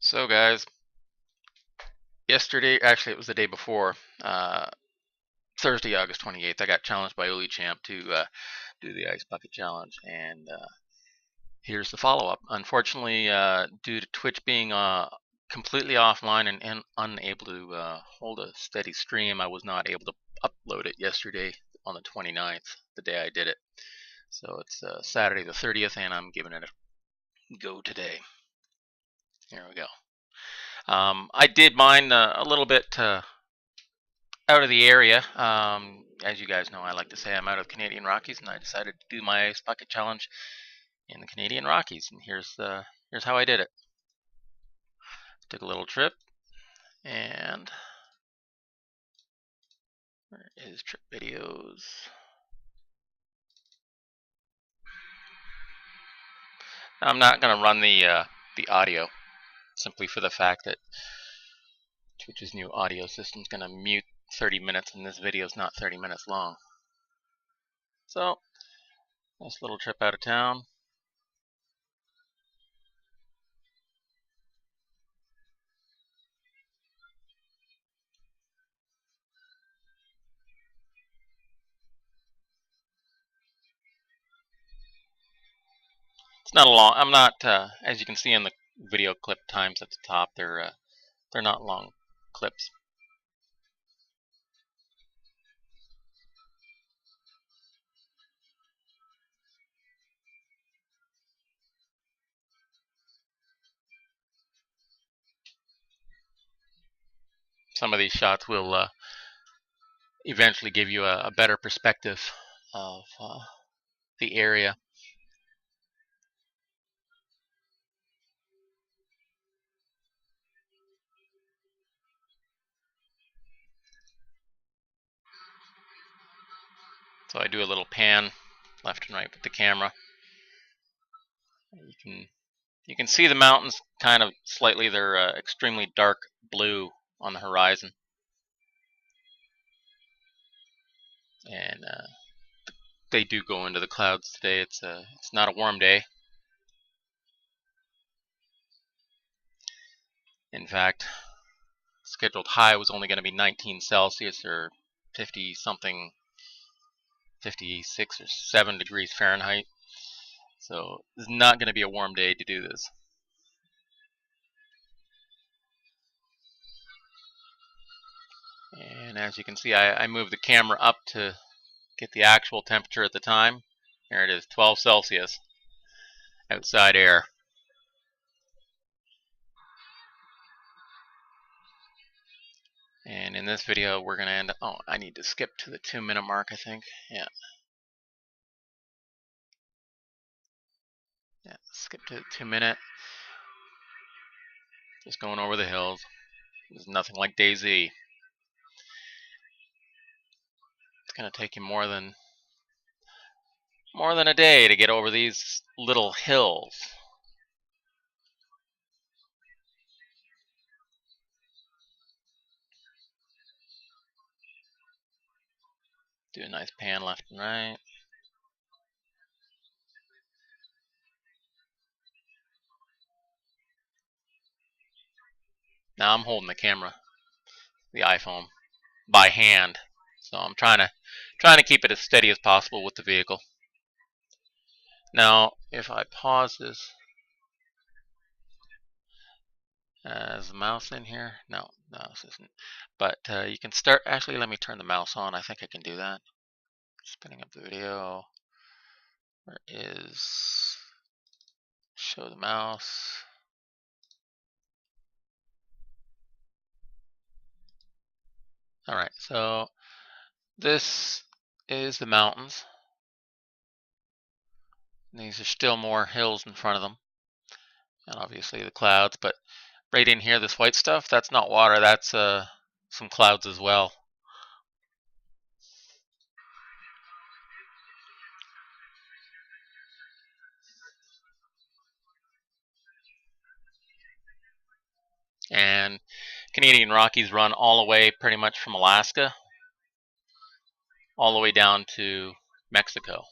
So guys, yesterday, actually it was the day before, Thursday, August 28th, I got challenged by Uli Champ to do the Ice Bucket Challenge, and here's the follow-up. Unfortunately, due to Twitch being completely offline and unable to hold a steady stream, I was not able to upload it yesterday on the 29th, the day I did it. So it's Saturday the 30th, and I'm giving it a go today. Here we go. I did mine a little bit out of the area. As you guys know, I like to say I'm out of Canadian Rockies, and I decided to do my Ice Bucket Challenge in the Canadian Rockies. And here's how I did it. Took a little trip, and where is trip videos? I'm not going to run the audio, simply for the fact that Twitch's new audio system is going to mute 30 minutes, and this video is not 30 minutes long. So, nice little trip out of town. It's not a long. I'm not, as you can see in the video clip times at the top. They're not long clips. Some of these shots will eventually give you a better perspective of the area. So I do a little pan left and right with the camera. You can see the mountains kind of slightly. They're extremely dark blue on the horizon, and they do go into the clouds today. It's not a warm day. In fact, scheduled high was only going to be 19 Celsius or 50 something, 56 or 7 degrees Fahrenheit. So it's not going to be a warm day to do this. And as you can see, I moved the camera up to get the actual temperature at the time. There it is, 12 Celsius outside air. And in this video, we're going to end up, oh, I need to skip to the 2-minute mark, I think. Yeah, skip to the 2-minute. Just going over the hills. There's nothing like DayZ. It's going to take you more than a day to get over these little hills. Do a nice pan left and right. Now I'm holding the camera, the iPhone, by hand, so I'm trying to keep it as steady as possible with the vehicle. Now, if I pause this, is the mouse in here? No, this isn't. But you can start. Actually, let me turn the mouse on. I think I can do that. Spinning up the video. Where is show the mouse? All right, so this is the mountains. These are still more hills in front of them, and obviously the clouds. But right in here, this white stuff, that's not water. That's some clouds as well. And Canadian Rockies run all the way pretty much from Alaska all the way down to Mexico.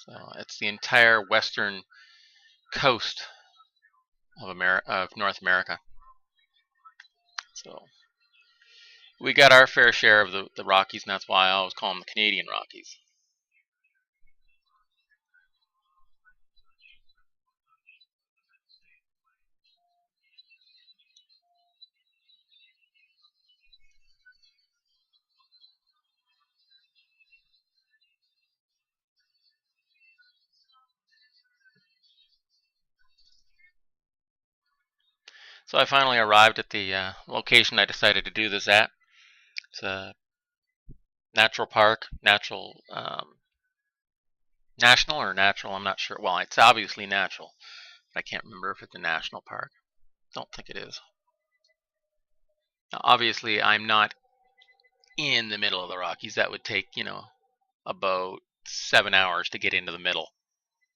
So it's the entire western coast of North America. So we got our fair share of the Rockies, and that's why I always call them the Canadian Rockies. So I finally arrived at the location I decided to do this at. It's a natural park, national or natural, I'm not sure. Well, it's obviously natural. I can't remember if it's a national park. Don't think it is. Now, obviously, I'm not in the middle of the Rockies. That would take, about 7 hours to get into the middle.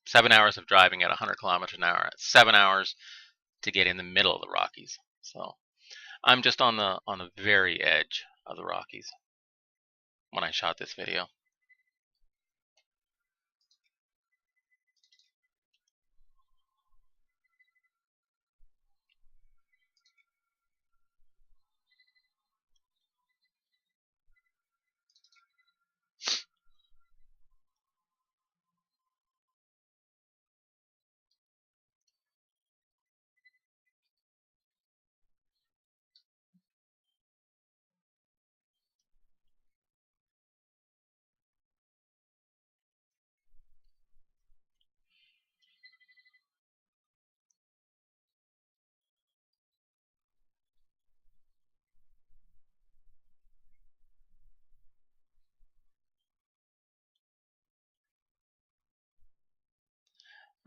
7 hours of driving at 100 kilometers an hour. 7 hours to get in the middle of the Rockies. So I'm just on the very edge of the Rockies when I shot this video.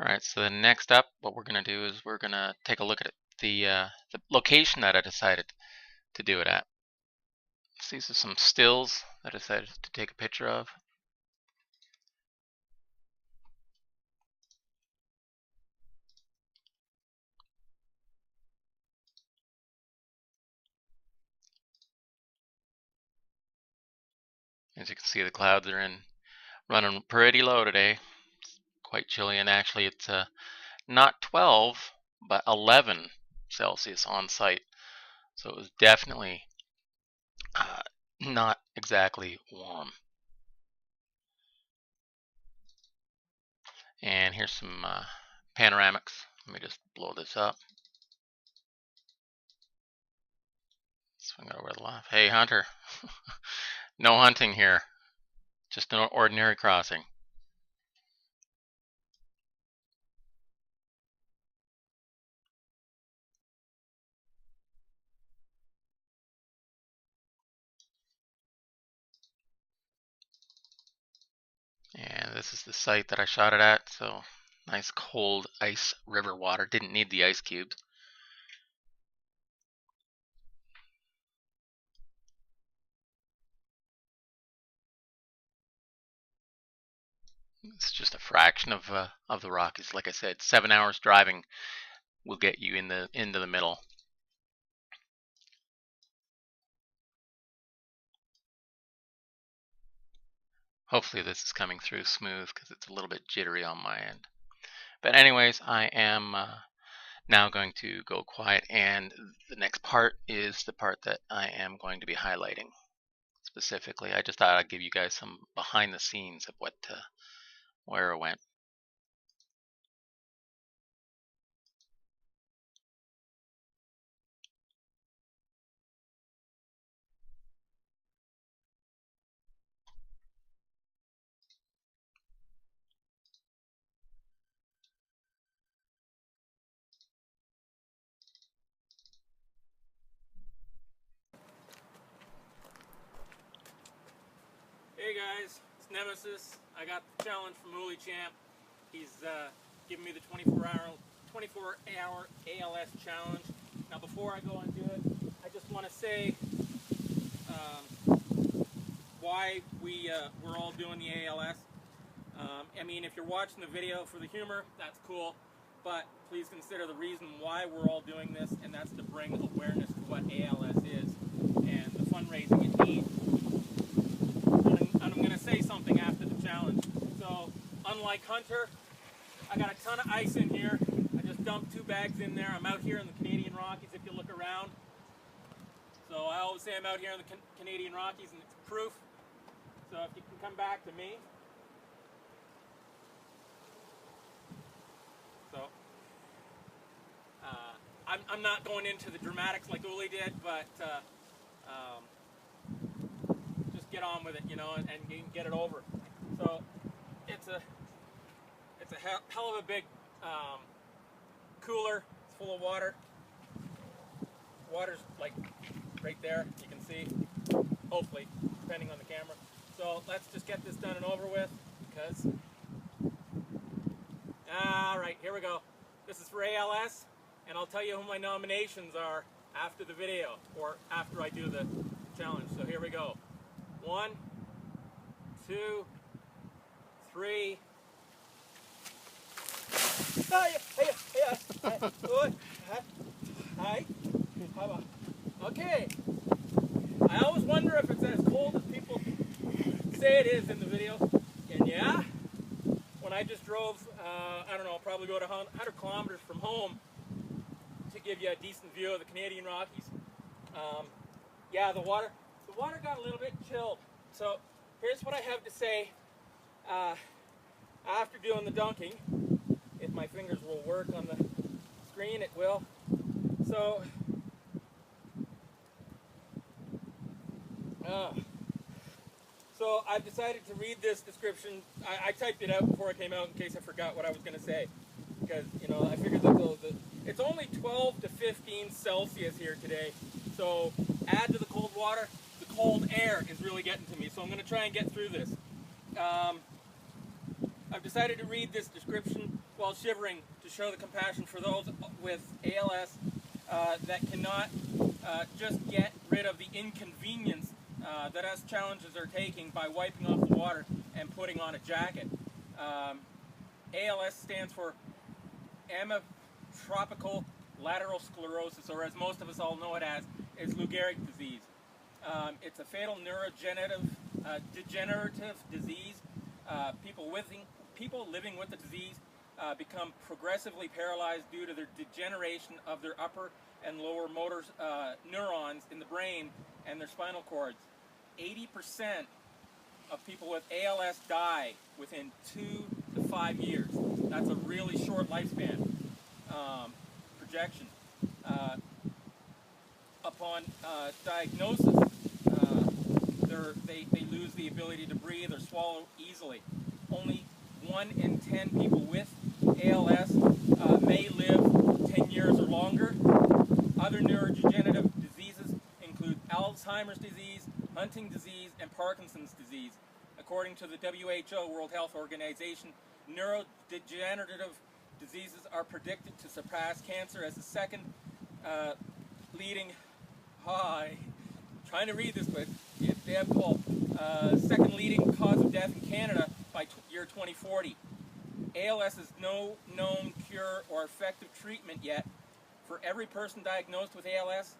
Alright, so the next up, what we're going to do is we're going to take a look at the location that I decided to do it at. So these are some stills that I decided to take a picture of. As you can see, the clouds are running pretty low today. It's quite chilly, and actually it's not 12, but 11 Celsius on site. So it was definitely not exactly warm. And here's some panoramics. Let me just blow this up. Swing it over to the left. Hey, Hunter. No hunting here. Just an ordinary crossing. And this is the site that I shot it at. So nice cold ice river water. Didn't need the ice cubes. It's just a fraction of the Rockies. Like I said, 7 hours driving will get you into the middle. Hopefully this is coming through smooth because it's a little bit jittery on my end. But anyways, I am now going to go quiet, and the next part is the part that I am going to be highlighting specifically. I just thought I'd give you guys some behind the scenes of where it went. Hey guys, it's Nemesis. I got the challenge from Uli Champ. He's giving me the 24-hour ALS challenge. Now before I go into it, I just want to say why we're all doing the ALS. I mean, if you're watching the video for the humor, that's cool, but please consider the reason why we're all doing this, and that's to bring awareness to what ALS is and the fundraising it needs. And I'm going to say something after the challenge. So, unlike Hunter, I got a ton of ice in here. I just dump 2 bags in there. I'm out here in the Canadian Rockies if you look around. So I always say I'm out here in the Canadian Rockies, and it's proof. So if you can come back to me. So I'm not going into the dramatics like Uli did, but just get on with it, you know, and get it over. So it's a hell of a big cooler. It's full of water. Water's like right there, you can see, hopefully, depending on the camera. So let's just get this done and over with, because, alright, here we go. This is for ALS, and I'll tell you who my nominations are after the video, or after I do the challenge. So here we go. 1, 2, 3. Hi. Okay. I always wonder if it's as cold as people say it is in the video. And yeah, when I just drove, I don't know, probably go to 100 kilometers from home to give you a decent view of the Canadian Rockies. Yeah, the water got a little bit chilled. So here's what I have to say after doing the dunking. If my fingers will work on the screen, it will. So I've decided to read this description. I typed it out before I came out in case I forgot what I was going to say, because you know I figured that it's only 12 to 15 Celsius here today. So add to the cold water, the cold air is really getting to me. So I'm going to try and get through this. I've decided to read this description while shivering to show the compassion for those with ALS that cannot just get rid of the inconvenience that us challengers are taking by wiping off the water and putting on a jacket. ALS stands for amyotrophic lateral sclerosis, or as most of us all know it as, is Lou Gehrig's disease. It's a fatal degenerative disease. People living with the disease become progressively paralyzed due to their degeneration of their upper and lower motor neurons in the brain and their spinal cords. 80% of people with ALS die within 2 to 5 years. That's a really short lifespan projection. Upon diagnosis, they lose the ability to breathe or swallow easily. Only 1 in 10 people with ALS may live 10 years or longer. Other neurodegenerative diseases include Alzheimer's disease, Huntington's disease, and Parkinson's disease. According to the WHO, World Health Organization, neurodegenerative diseases are predicted to surpass cancer as the second leading, trying to read this, but it's damn cold, second leading cause of death in Canada by year 2040. ALS has no known cure or effective treatment yet. For every person diagnosed with ALS,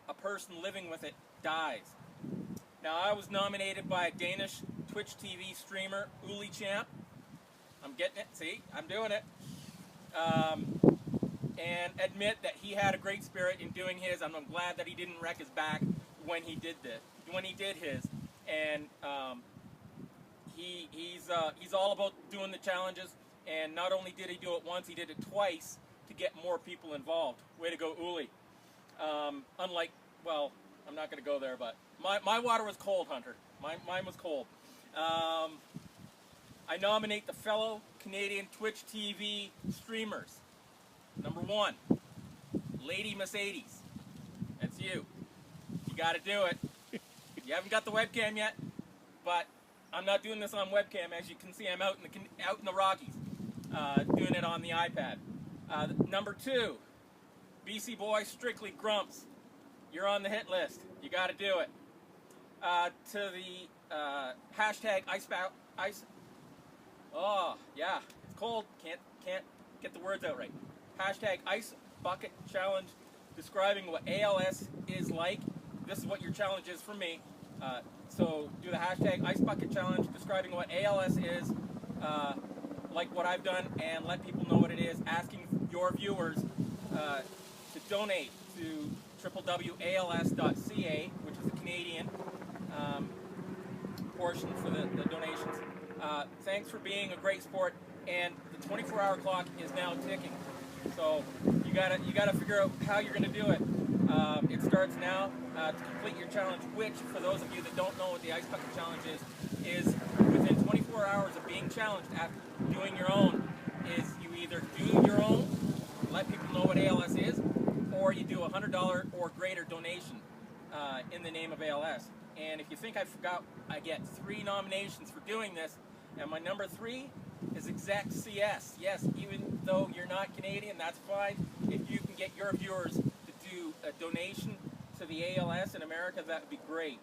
a person living with it dies. Now, I was nominated by a Danish Twitch TV streamer, Uli Champ. I'm getting it, see, I'm doing it. And admit that he had a great spirit in doing his. I'm glad that he didn't wreck his back when he did his. And he's all about doing the challenges. And not only did he do it once, he did it twice to get more people involved. Way to go, Uli. Unlike, well, I'm not going to go there, but my water was cold, Hunter. Mine was cold. I nominate the fellow Canadian Twitch TV streamers. Number 1, Lady Mercedes. That's you. You got to do it. You haven't got the webcam yet, but I'm not doing this on webcam. As you can see, I'm out in the Rockies, doing it on the iPad. Number 2, BC boy Strictly Grumps. You're on the hit list. You got to do it. To the hashtag ice. Oh yeah, it's cold. Can't get the words out right. Hashtag Ice Bucket Challenge, describing what ALS is like. This is what your challenge is for me. So do the hashtag Ice Bucket Challenge, describing what ALS is, like what I've done, and let people know what it is. Asking your viewers to donate to www.als.ca, which is the Canadian portion for the donations. Thanks for being a great sport, and the 24-hour clock is now ticking. So you gotta figure out how you're gonna do it. It starts now to complete your challenge, which, for those of you that don't know what the Ice Bucket Challenge is within 24 hours of being challenged after doing your own, is you either do your own, let people know what ALS is, or you do a $100 or greater donation in the name of ALS. And if you think I forgot, I get 3 nominations for doing this, and my number 3 is Exec CS. Yes, even though you're not Canadian, that's fine. If you can get your viewers to do a donation to the ALS in America, that would be great.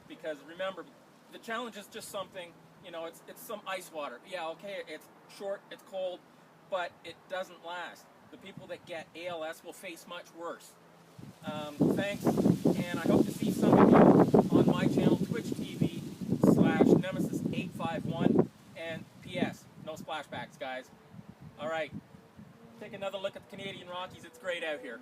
Because remember, the challenge is just something, you know, it's some ice water. Yeah, okay, it's short, it's cold, but it doesn't last. The people that get ALS will face much worse. Thanks, and I hope to see some of you on my channel, Twitch TV/Nemesis851. And P.S. no splashbacks, guys. All right, take another look at the Canadian Rockies. It's great out here.